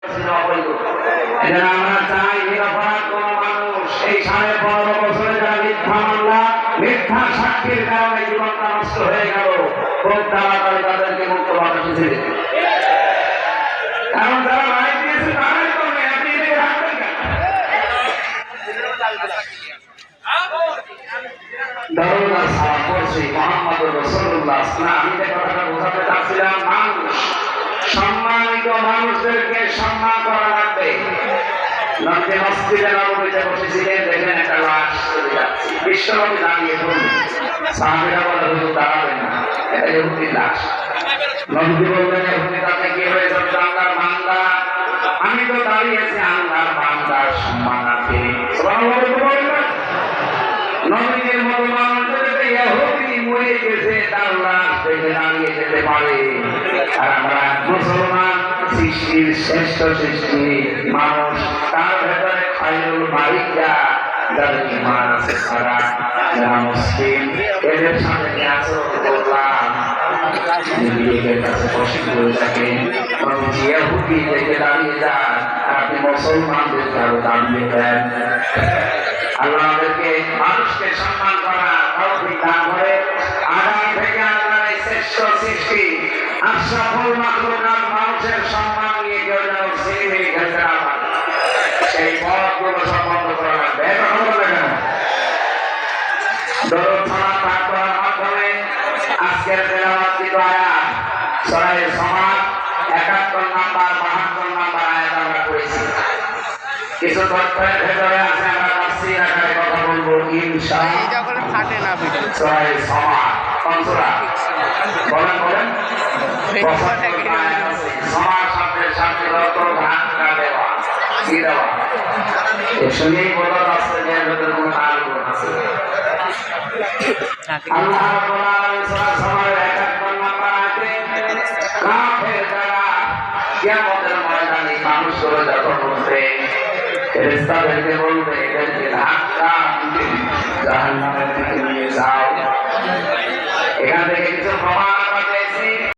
আমরা চাই নিরপরাধ কোন মানুষ এই 15.5 বছরে যারা মিথ্যা মামলা মিথ্যা সাক্ষীর কারণে জীবনটা নষ্ট হয়ে গেল, খুব তাড়াতাড়ি তাদেরকে মুক্ত বাতাসে ছেড়ে দিন। কারণ যারা রায় দিয়েছে তারাই করবে, আপনি এটাকে রাখবেন কেন? দরুদ সালাম পড়ছি মুহাম্মদুর রাসূলুল্লাহ। আমি যে কথাটা বোঝাতে চাচ্ছিলাম, মানুষ সম্মানিত মানুষদেরকে সম্মান করা লাগবে। নবী মসজিদে নববীতে বসেছিলেন, দেখলেন একটা লাশ চলে যাচ্ছে, বিশ্বনবী দাঁড়িয়ে পড়লেন, সাহাবীরা বলে হুজুর দাঁড়াবেন না, এটা ইহুদির লাশ। নবী বললেন, ইহুদি তাতে কি হয়েছে? আল্লাহর বান্দা, আমি তো দাঁড়িয়েছি আল্লাহর বান্দার সম্মানার্থে। সুবহানাল্লাহ বললেন। নবীর মতো মানুষদেরকে ইহুদি মরে গেছে, তার লাশ দেখে দাঁড়িয়ে যেতে পারে, আর আমরা মুসলমান সৃষ্টির শ্রেষ্ঠ সৃষ্টি মানুষ, তার ভেতরে খায়রুল বারিকা যাদের ঈমান আছে, তারা যারা মুসলিম, এদের সাথে আচরণ করলাম নিজেদের কাছে কষ্ট হয়ে থাকে। ইহুদি দেখে দাঁড়িয়ে যান, আপনি মুসলমানদেরকে আরো দাঁড়িয়ে দেন। আল্লাহ আমাদেরকে মানুষকে সম্মান করা তৌফিক দান করে। আগামী থেকে আল্লাহর এই শ্রেষ্ঠ সৃষ্টি আশরাফুল মাখলুকাত মানুষের সম্মান নিয়ে কেউ যেন ছিনিয়ে খেলতে না পারে, সেই পথগুলো সম্বন্ধ করা লাগবে। এটা হলো না কেন? দরুদ সালাম পাঠ করার মাধ্যমে আজকের তেলাওয়াতকৃত আয়াত সূরা সমাদ 71 নাম্বার 72 নাম্বার আয়াত আমরা পড়েছি। কিছু তথ্যের ভেতরে আছে, আমরা তাফসীর আকারে কথা বলবো ইনশাআল্লাহ। ফাটে না ভিডিও সূরা সমাদ কোন সূরা বলেন বলেন? সমাজ শব্দের সাথে অর্থ ধাক্কা দেওয়া, কি দেওয়া, এর সঙ্গেই বলা যাচ্ছে যে এর ভেতরে কোনো তালুক আছে। আল্লাহ রাব্বুল আলামিন সূরা সমাদের 71 নাম্বার আয়াতে কাফের যারা কিয়ামতের ময়দানে মানুষ করে যখন উঠবে, ফেরেশতাদেরকে বলবে, এদেরকে ধাক্কা